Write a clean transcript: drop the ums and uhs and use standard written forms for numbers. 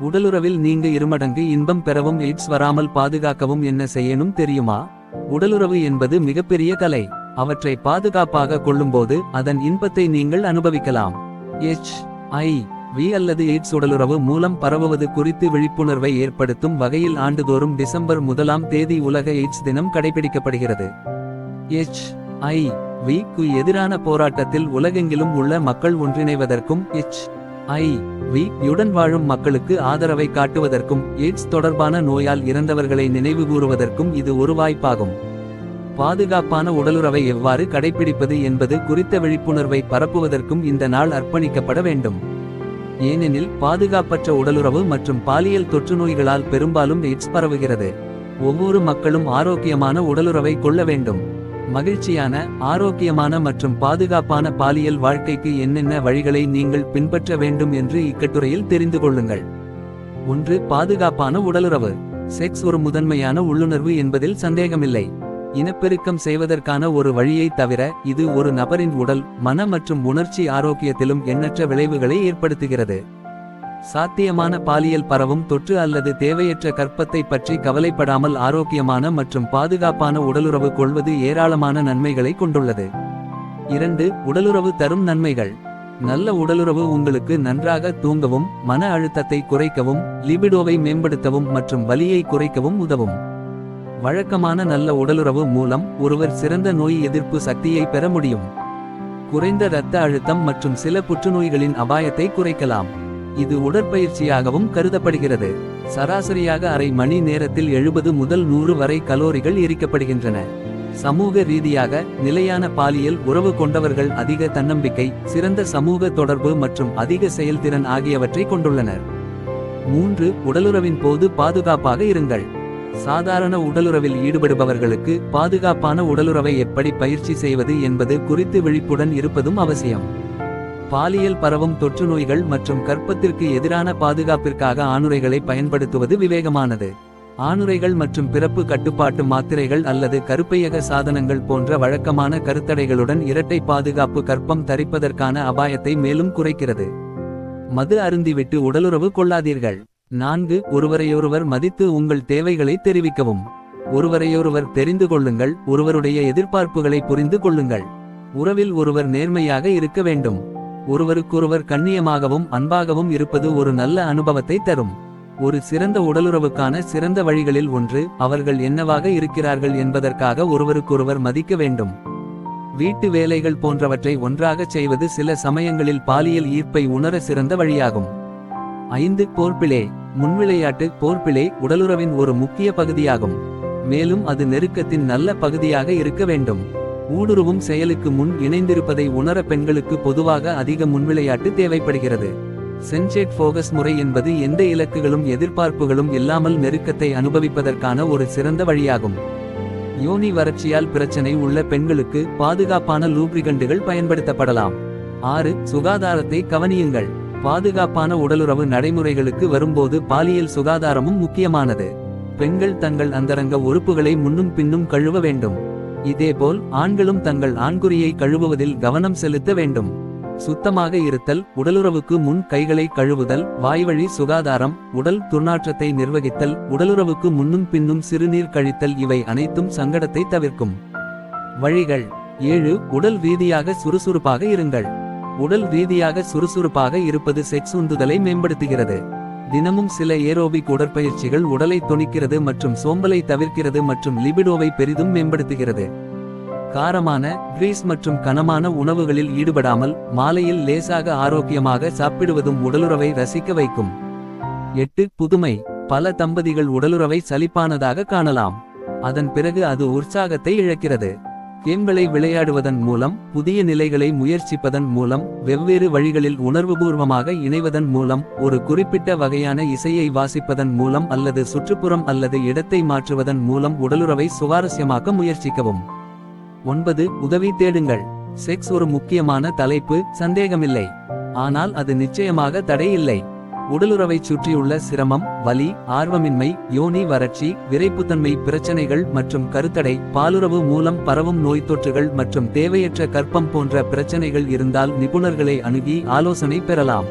உடலுறவில் நீங்க இருமடங்கு இன்பம் பெறவும் எய்ட்ஸ் வராமல் பாதுகாக்கவும் என்ன செய்யணும் தெரியுமா? உடலுறவு என்பது மிகப்பெரிய கலை. அவற்றை பாதுகாப்பாக கொள்ளும்போது அதன் இன்பத்தை நீங்கள் அனுபவிக்கலாம். HIV அல்லது எய்ட்ஸ் உடலுறவு மூலம் பரவுவது குறித்து விழிப்புணர்வை ஏற்படுத்தும் வகையில் ஆண்டுதோறும் டிசம்பர் 1ஆம் தேதி உலக எய்ட்ஸ் தினம் கடைபிடிக்கப்படுகிறது. HIV-க்கு எதிரான போராட்டத்தில் உலகெங்கிலும் உள்ள மக்கள் ஒன்றிணைவதற்கும் HIV-யுடன் வாழும் மக்களுக்கு ஆதரவை காட்டுவதற்கும் எய்ட்ஸ் தொடர்பான நோயால் இறந்தவர்களை நினைவுகூருவதற்கும் இது ஒரு வாய்ப்பாகும். பாதுகாப்பான உடலுறவை எவ்வாறு கடைபிடிப்பது என்பது குறித்த விழிப்புணர்வை பரப்புவதற்கும் இந்த நாள் அர்ப்பணிக்கப்பட வேண்டும். ஏனெனில் பாதுகாப்பற்ற உடலுறவு மற்றும் பாலியல் தொற்றுநோய்களால் பெரும்பாலும் எய்ட்ஸ் பரவுகிறது. ஒவ்வொரு மக்களும் ஆரோக்கியமான உடலுறவை கொள்ள வேண்டும். மகிழ்ச்சியான, ஆரோக்கியமான மற்றும் பாதுகாப்பான பாலியல் வாழ்க்கைக்கு என்னென்ன வழிகளை நீங்கள் பின்பற்ற வேண்டும் என்று இக்கட்டுரையில் தெரிந்து கொள்ளுங்கள். 1. பாதுகாப்பான உடலுறவு. செக்ஸ் ஒரு முதன்மையான உள்ளுணர்வு என்பதில் சந்தேகமில்லை. இனப்பெருக்கம் செய்வதற்கான ஒரு வழியை தவிர இது ஒரு நபரின் உடல், மன மற்றும் உணர்ச்சி ஆரோக்கியத்திலும் எண்ணற்ற விளைவுகளை ஏற்படுத்துகிறது. சாத்தியமான பாலியல் பரவும் தொற்று அல்லது தேவையற்ற கர்ப்பத்தை பற்றி கவலைப்படாமல் ஆரோக்கியமான மற்றும் பாதுகாப்பான உடலுறவு கொள்வது ஏராளமான நன்மைகளை கொண்டுள்ளது. 2. உடலுறவு தரும் நன்மைகள். நல்ல உடலுறவு உங்களுக்கு நன்றாக தூங்கவும், மன அழுத்தத்தை குறைக்கவும், லிபிடோவை மேம்படுத்தவும் மற்றும் வலியை குறைக்கவும் உதவும். வழக்கமான நல்ல உடலுறவு மூலம் ஒருவர் சிறந்த நோய் எதிர்ப்பு சக்தியை பெற முடியும். குறைந்த இரத்த அழுத்தம் மற்றும் சில புற்றுநோய்களின் அபாயத்தை குறைக்கலாம். இது உடற்பயிற்சியாகவும் கருதப்படுகிறது. சராசரியாக அரை மணி நேரத்தில் 70 முதல் 100 வரை கலோரிகள் எரிக்கப்படுகின்றன. சமூக ரீதியாக நிலையான பாலியல் உறவு கொண்டவர்கள் அதிக தன்னம்பிக்கை, சிறந்த சமூக தொடர்பு மற்றும் அதிக செயல்திறன் ஆகியவற்றை கொண்டுள்ளனர். 3. உடலுறவின் போது பாதுகாப்பாக இருங்கள். சாதாரண உடலுறவில் ஈடுபடுபவர்களுக்கு பாதுகாப்பான உடலுறவை எப்படி பயிற்சி செய்வது என்பது குறித்து விழிப்புடன் இருப்பதும் அவசியம். பாலியல் பரவும் தொற்றுநோய்கள் மற்றும் கர்ப்பத்திற்கு எதிரான பாதுகாப்பிற்காக ஆணுறைகளை பயன்படுத்துவது விவேகமானது. ஆணுறைகள் மற்றும் பிறப்பு கட்டுப்பாட்டு மாத்திரைகள் அல்லது கருப்பையக சாதனங்கள் போன்ற வழக்கமான கருத்தடைகளுடன் இரட்டை பாதுகாப்பு கர்ப்பம் தரிப்பதற்கான அபாயத்தை மேலும் குறைக்கிறது. மது அருந்திவிட்டு உடலுறவு கொள்ளாதீர்கள். 4. ஒருவரையொருவர் மதித்து உங்கள் தேவைகளை தெரிவிக்கவும். ஒருவரையொருவர் தெரிந்து கொள்ளுங்கள், ஒருவருடைய எதிர்பார்ப்புகளை புரிந்து கொள்ளுங்கள். உறவில் ஒருவர் நேர்மையாக இருக்க வேண்டும். ஒருவருக்கொருவர் கண்ணியமாகவும் அன்பாகவும் இருப்பது ஒரு நல்ல அனுபவத்தை தரும். ஒரு சிறந்த உடலுறவுக்கான சிறந்த வழிகளில் ஒன்று, அவர்கள் என்னவாக இருக்கிறார்கள் என்பதற்காக ஒருவருக்கொருவர் மதிக்க வேண்டும். வீட்டு வேலைகள் போன்றவற்றை ஒன்றாகச் செய்வது சில சமயங்களில் பாலியல் ஈர்ப்பை உணர சிறந்த வழியாகும். 5. போர்ப்பிளே. முன்விளையாட்டு போர்ப்பிளே உடலுறவின் ஒரு முக்கிய பகுதியாகும். மேலும் அது நெருக்கத்தின் நல்ல பகுதியாக இருக்க வேண்டும். ஊடுருவும் செயலுக்கு முன் இணைந்திருப்பதை உணர பெண்களுக்கு பொதுவாக அதிக முன்விளையாட்டு தேவைப்படுகிறது. சென்சேட் ஃபோகஸ் முறை என்பது எந்த இலக்குகளும் எதிர்பார்ப்புகளும் இல்லாமல் நெருக்கத்தை அனுபவிப்பதற்கான ஒரு சிறந்த வழியாகும். யோனி வறட்சியால் பிரச்சனை உள்ள பெண்களுக்கு பாதுகாப்பான லூப்ரிகண்டுகள் பயன்படுத்தப்படலாம். 6. சுகாதாரத்தை கவனியுங்கள். பாதுகாப்பான உடலுறவு நடைமுறைகளுக்கு வரும்போது பாலியல் சுகாதாரமும் முக்கியமானது. பெண்கள் தங்கள் அந்தரங்க உறுப்புகளை முன்னும் பின்னும் கழுவ வேண்டும். இதேபோல் ஆண்களும் தங்கள் ஆண்குறியை கழுவுவதில் கவனம் செலுத்த வேண்டும். சுத்தமாக இருத்தல், உடலுறவுக்கு முன் கைகளை கழுவுதல், வாய்வழி சுகாதாரம், உடல் துர்நாற்றத்தை நிர்வகித்தல், உடலுறவுக்கு முன்னும் பின்னும் சிறுநீர் கழித்தல் இவை அனைத்தும் சங்கடத்தை தவிர்க்கும் வழிகள். 7. உடல் ரீதியாக சுறுசுறுப்பாக இருங்கள். உடல் ரீதியாக சுறுசுறுப்பாக இருப்பது செக்ஸ் உந்துதலை மேம்படுத்துகிறது. தினமும் சில ஏரோபிக் உடற்பயிற்சிகள் உடலை தொனிக்கிறது மற்றும் சோம்பலை தவிர்க்கிறது மற்றும் லிபிடோவை பெரிதும் மேம்படுத்துகிறது. காரமான, கிரீஸ் மற்றும் கனமான உணவுகளில் ஈடுபடாமல் மாலையில் லேசாக ஆரோக்கியமாக சாப்பிடுவதும் உடலுறவை ரசிக்க வைக்கும். 8. புதுமை. பல தம்பதிகள் உடலுறவை சலிப்பானதாக காணலாம். அதன் பிறகு அது உற்சாகத்தை இழக்கிறது. கேம்களை விளையாடுவதன் மூலம், புதிய நிலைகளை முயற்சிப்பதன் மூலம், வெவ்வேறு வழிகளில் உணர்வுபூர்வமாக இணைவதன் மூலம், ஒரு குறிப்பிட்ட வகையான இசையை வாசிப்பதன் மூலம் அல்லது சுற்றுப்புறம் அல்லது இடத்தை மாற்றுவதன் மூலம் உடலுறவை சுவாரஸ்யமாக்க முயற்சிக்கவும். 9. உதவி தேடுங்கள். செக்ஸ் ஒரு முக்கியமான தலைப்பு, சந்தேகமில்லை. ஆனால் அது நிச்சயமாக தடை இல்லை. உடலுறவைச் சுற்றியுள்ள சிரமம், வலி, ஆர்வமின்மை, யோனி வறட்சி, விரைப்புத்தன்மை பிரச்சனைகள் மற்றும் கருத்தடை, பாலுறவு மூலம் பரவும் நோய் தொற்றுகள் மற்றும் தேவையற்ற கர்ப்பம் போன்ற பிரச்சனைகள் இருந்தால் நிபுணர்களை அணுகி ஆலோசனை பெறலாம்.